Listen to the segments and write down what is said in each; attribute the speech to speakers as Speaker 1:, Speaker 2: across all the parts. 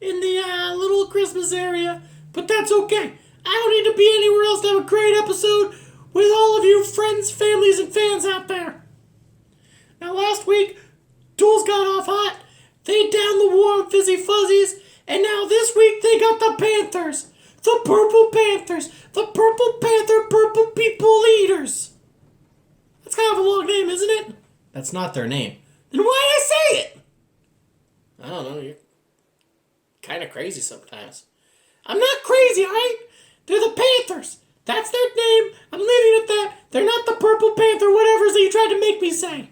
Speaker 1: in the little Christmas area, but that's okay. I don't need to be anywhere else to have a great episode with all of you friends, families, and fans out there. Now, last week, Tools got off hot. They downed the warm fizzy fuzzies, and now this week they got the Panthers. The Purple Panthers. The Purple Panther Purple People Eaters. That's kind of a long name, isn't it?
Speaker 2: That's not their name.
Speaker 1: Then why'd I say it?
Speaker 2: I don't know, you're kind of crazy sometimes.
Speaker 1: I'm not crazy, alright? They're the Panthers. That's their name. I'm leaving it at that. They're not the Purple Panther whatever that you tried to make me say.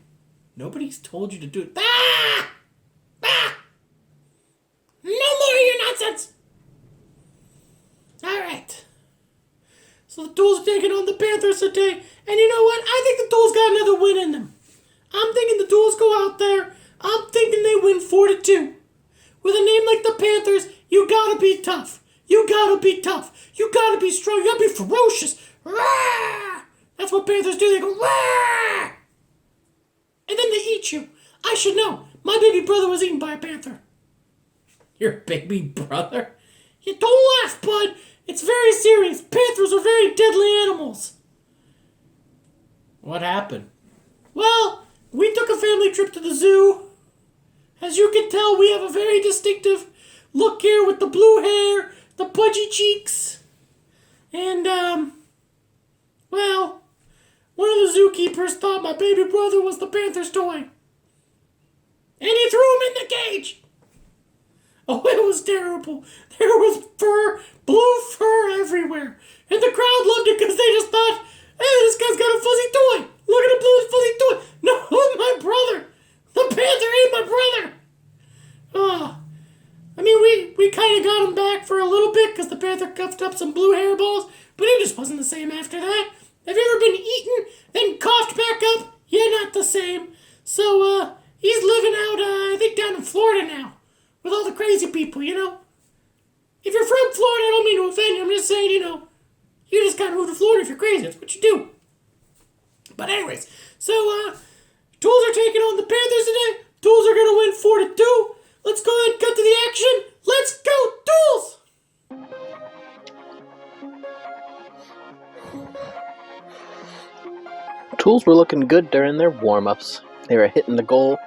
Speaker 2: Nobody's told you to do it.
Speaker 1: No more of your nonsense. Alright. So the Tools are taking on the Panthers today. And you know what? I think the Tools got another win in them. I'm thinking the Tools go out there. I'm thinking they win 4-2. With a name like the Panthers, you gotta be tough. You gotta be tough. You gotta be strong. You gotta be ferocious. Rah! That's what Panthers do. They go, rah! And then they eat you. I should know. My baby brother was eaten by a panther.
Speaker 2: Your baby brother?
Speaker 1: You don't laugh, bud. It's very serious. Panthers are very deadly animals.
Speaker 2: What happened?
Speaker 1: Well, we took a family trip to the zoo. As you can tell, we have a very distinctive look here with the blue hair, the pudgy cheeks. And, well, one of the zookeepers thought my baby brother was the Panther's toy. And he threw him in the cage. Oh, it was terrible. There was fur, blue fur everywhere. And the crowd loved it because they just thought, hey, this guy's got a fuzzy toy. Look at the blue fuzzy toy. No, it's my brother. The Panther ate my brother. I mean, we kind of got him back for a little bit because the Panther cuffed up some blue hairballs, but it just wasn't the same after that. Have you ever been eaten, then coughed back up? Yeah, not the same. So, he's living out, I think down in Florida now, with all the crazy people, you know? If you're from Florida, I don't mean to offend you, I'm just saying, you know, you just gotta move to Florida if you're crazy, that's what you do. But anyways, so, Tools are taking on the Panthers today. Tools are gonna win 4-2. Let's go ahead and cut to the action. Let's go, Tools!
Speaker 3: Tools were looking good during their warm-ups. They were hitting the goal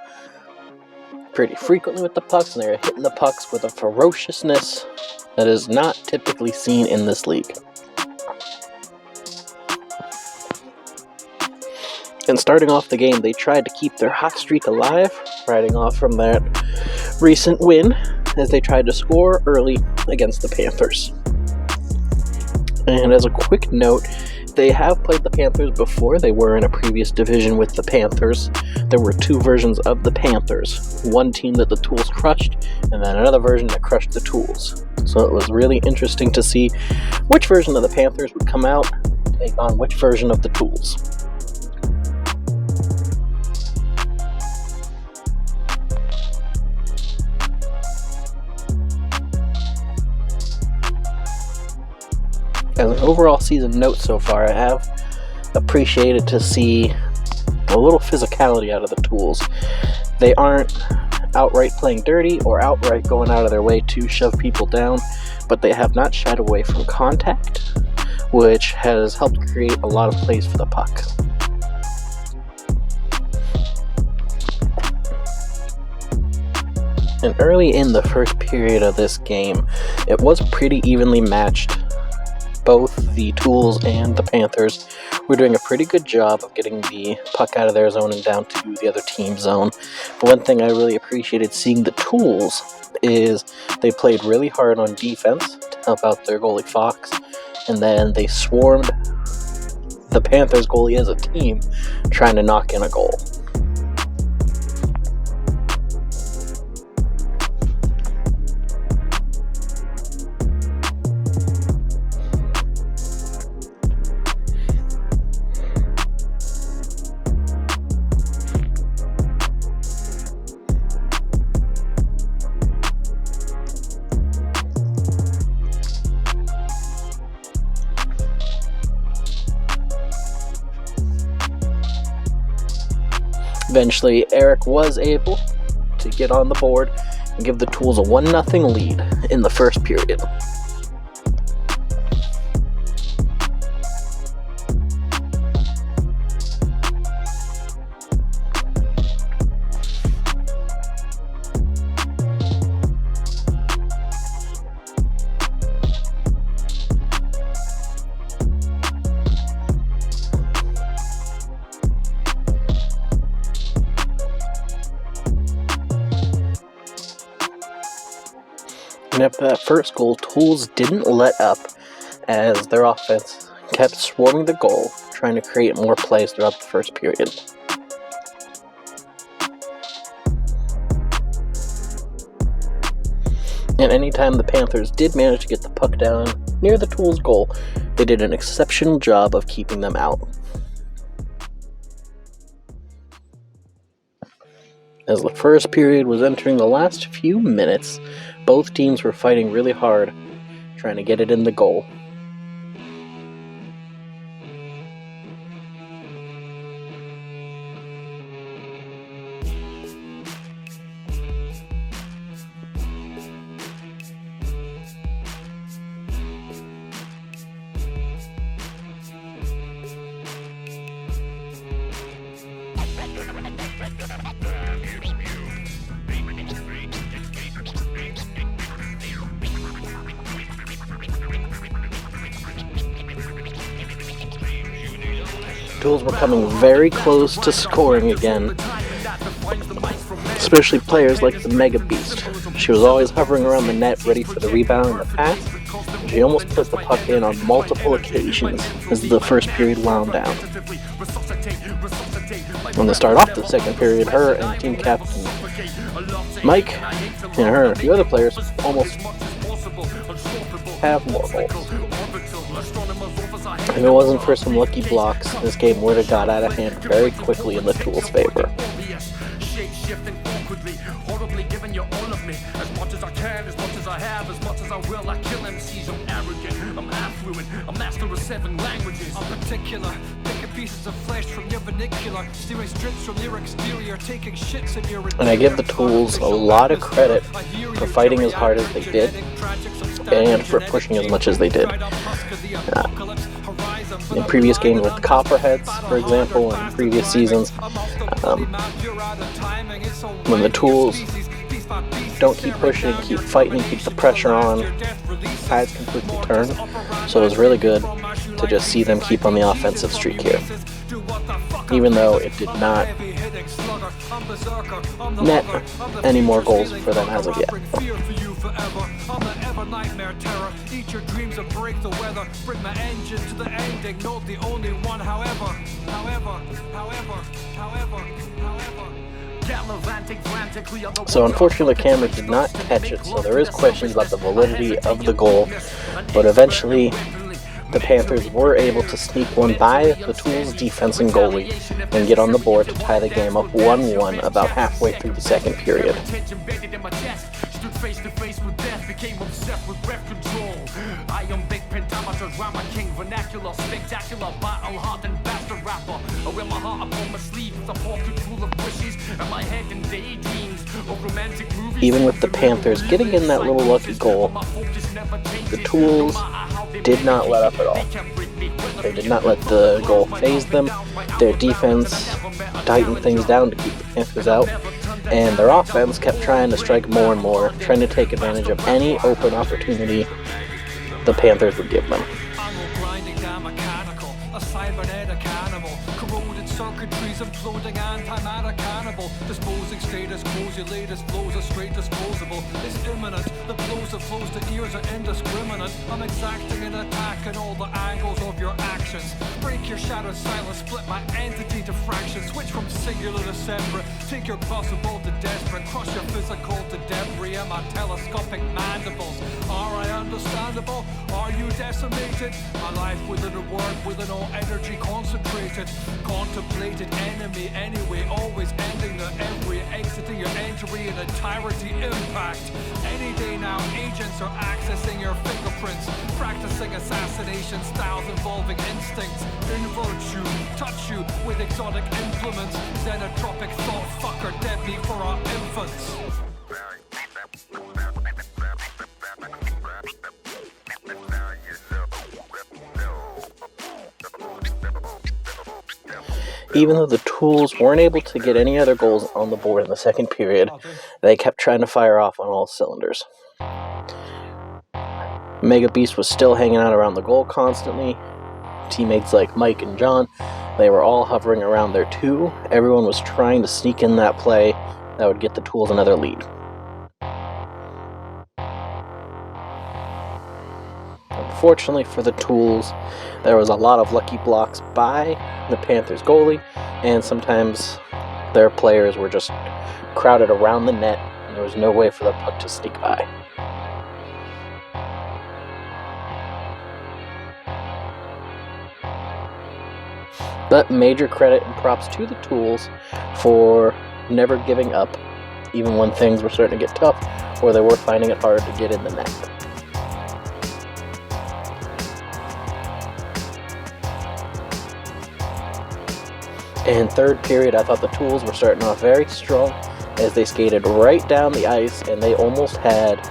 Speaker 3: pretty frequently with the pucks, and they were hitting the pucks with a ferociousness that is not typically seen in this league. And starting off the game, they tried to keep their hot streak alive, riding off from that recent win as they tried to score early against the Panthers. And as a quick note, they have played the Panthers before. They were in a previous division with the Panthers. There were two versions of the Panthers. One team that the Tools crushed, and then another version that crushed the Tools. So it was really interesting to see which version of the Panthers would come out and take on which version of the Tools. As an overall season note so far, I have appreciated to see a little physicality out of the Tools. They aren't outright playing dirty or outright going out of their way to shove people down, but they have not shied away from contact, which has helped create a lot of plays for the puck. And early in the first period of this game, it was pretty evenly matched. Both the Tools and the Panthers were doing a pretty good job of getting the puck out of their zone and down to the other team's zone. But one thing I really appreciated seeing the Tools is they played really hard on defense to help out their goalie Fox, and then they swarmed the Panthers goalie as a team, trying to knock in a goal. Eventually, Eric was able to get on the board and give the Tools a 1-0 lead in the first period. And after that first goal, Tools didn't let up as their offense kept swarming the goal, trying to create more plays throughout the first period. And anytime the Panthers did manage to get the puck down near the Tools goal, they did an exceptional job of keeping them out. As the first period was entering the last few minutes, both teams were fighting really hard, trying to get it in the goal. Tools were coming very close to scoring again, especially players like the Mega Beast. She was always hovering around the net ready for the rebound and the pass. She almost put the puck in on multiple occasions as the first period wound down. When they start off the second period, her and team captain Mike and her and a few other players almost have more goals. If it wasn't for some lucky blocks, this game would have got out of hand very quickly in the Tools' favor. And I give the Tools a lot of credit for fighting as hard as they did and for pushing as much as they did. In previous games with the Copperheads, for example, and in previous seasons, when the Tools don't keep pushing, keep fighting, keep the pressure on, tides completely turn. So it was really good to just see them keep on the offensive streak here, even though it did not net any more goals for them as of yet. So unfortunately the camera did not catch it, so there is questions about the validity of the goal, but eventually the Panthers were able to sneak one by the Tools defense and goalie and get on the board to tie the game up 1-1 about halfway through the second period. Even with the Panthers getting in that little lucky goal, the Tools did not let up at all. They did not let the goal faze them. Their defense tightened things down to keep the Panthers out, and their offense kept trying to strike more and more, trying to take advantage of any open opportunity the Panthers would give them.
Speaker 4: Circuitries imploding, antimatter cannibal. Disposing status quo, your latest flows are straight disposable. It's imminent, the blows that flows to ears are indiscriminate. I'm exacting an attack in all the angles of your actions. Break your shattered silence, split my entity to fractions. Switch from singular to separate. Take your possible to desperate. Crush your physical to debris in my telescopic mandibles. Are I understandable? Are you decimated? My life within a word, within all energy concentrated. Contemplated enemy anyway, always ending the every, exiting your entry in entirety impact. Any day now, agents are accessing your fingerprints, practicing assassination styles involving instincts. Invert you, touch you with exotic implements. Xenotropic thought fucker, deadly for our infants.
Speaker 3: Even though the Tools weren't able to get any other goals on the board in the second period, they kept trying to fire off on all cylinders. Mega Beast was still hanging out around the goal constantly. Teammates like Mike and John, they were all hovering around there too. Everyone was trying to sneak in that play that would get the Tools another lead. Unfortunately for the Tools, there was a lot of lucky blocks by the Panthers goalie, and sometimes their players were just crowded around the net, and there was no way for the puck to sneak by. But major credit and props to the Tools for never giving up, even when things were starting to get tough, or they were finding it hard to get in the net. In third period, I thought the Tools were starting off very strong as they skated right down the ice, and they almost had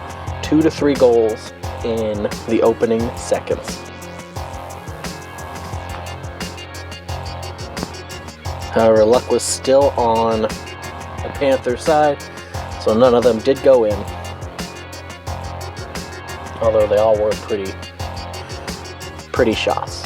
Speaker 3: 2 to 3 goals in the opening seconds. However, luck was still on the Panthers side, so none of them did go in, although they all were pretty shots.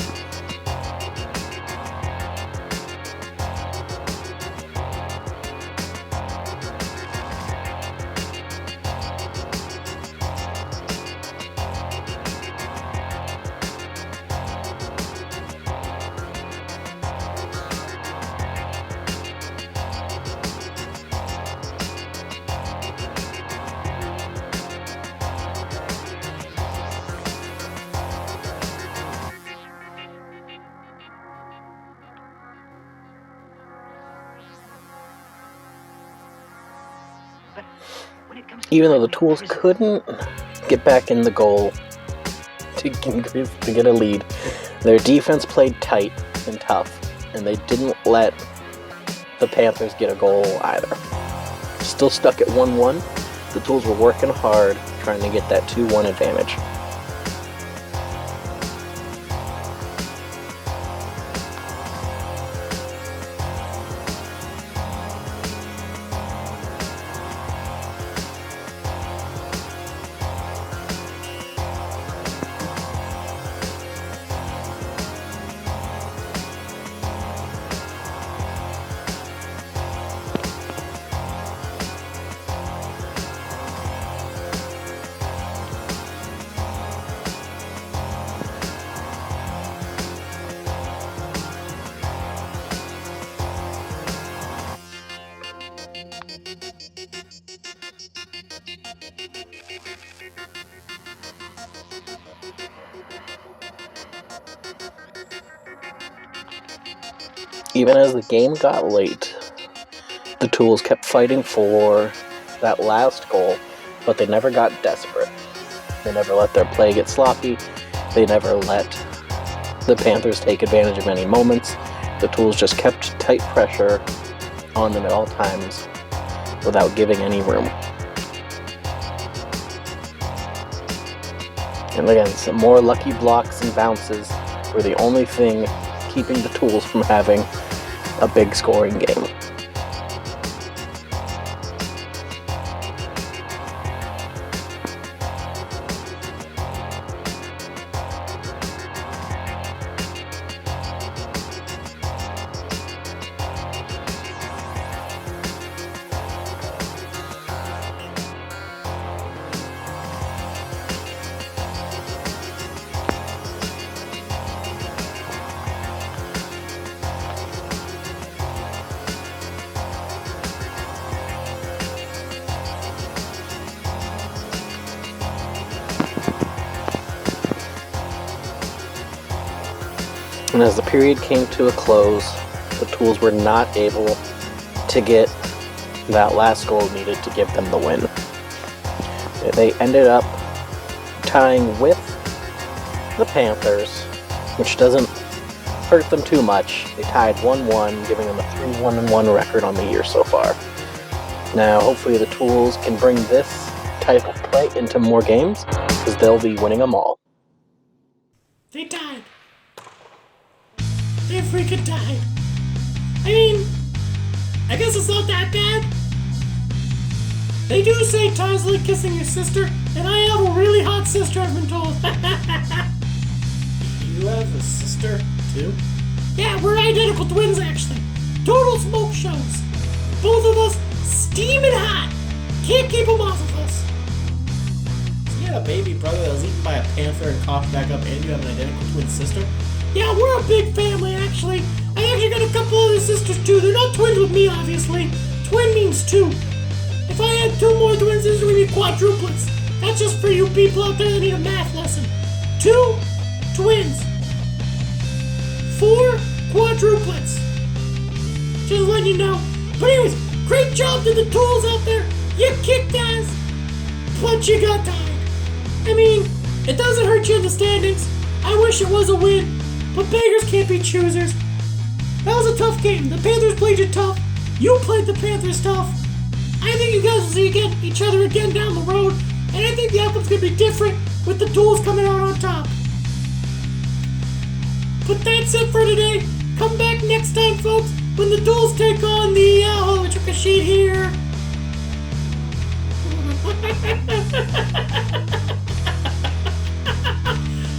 Speaker 3: Even though the Tools couldn't get back in the goal to get a lead, their defense played tight and tough, and they didn't let the Panthers get a goal either. Still stuck at 1-1, the Tools were working hard trying to get that 2-1 advantage. Even as the game got late, the Tools kept fighting for that last goal, but they never got desperate. They never let their play get sloppy. They never let the Panthers take advantage of any moments. The Tools just kept tight pressure on them at all times without giving any room. And again, some more lucky blocks and bounces were the only thing keeping the Tools from having a big scoring game. And as the period came to a close, the Tools were not able to get that last goal needed to give them the win. They ended up tying with the Panthers, which doesn't hurt them too much. They tied 1-1, giving them a 3-1-1 record on the year so far. Now, hopefully the Tools can bring this type of play into more games, because they'll be winning them all.
Speaker 1: They died. They freaking died. I mean, I guess it's not that bad. They do say time's like kissing your sister, and I have a really hot sister, I've been told.
Speaker 2: You have a sister, too?
Speaker 1: Yeah, we're identical twins, actually. Total smoke shows. Both of us steaming hot. Can't keep them off of us.
Speaker 2: So you had a baby brother that was eaten by a panther and coughed back up, and you have an identical twin sister?
Speaker 1: Yeah, we're a big family, actually. I actually got a couple other sisters, too. They're not twins with me, obviously. Twin means two. If I had two more twin sisters, we'd be quadruplets. That's just for you people out there that need a math lesson. 2 twins. 4 quadruplets. Just letting you know. But anyways, great job to the tools out there. You kicked ass, but you got tired. I mean, it doesn't hurt you in the standings. I wish it was a win, but beggars can't be choosers. That was a tough game. The Panthers played you tough. You played the Panthers tough. I think you guys will see each other again down the road, and I think the outcome's going to be different with the tools coming out on top. But that's it for today. Come back next time, folks, when the tools take on the, I took a sheet here.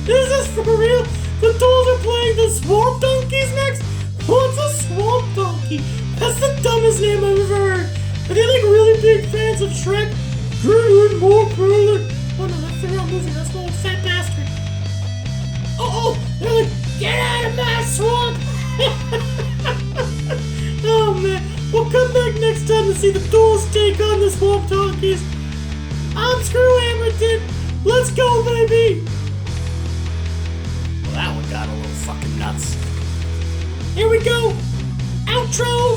Speaker 1: Is this for real? The tools are playing the Swamp Donkeys next? What's a Swamp Donkey? That's the dumbest name I've ever heard. Are they like really big fans of Shrek? Greenwood, more Prowlin. Oh no, that's the wrong movie. That's the old fat bastard. Oh, they're like, get out of my swamp! Oh man, we'll come back next time to see the tools take on the Swamp Donkeys. I'm Screw Hammerton. Let's go, baby!
Speaker 2: Well, that one got a little fucking nuts.
Speaker 1: Here we go. Outro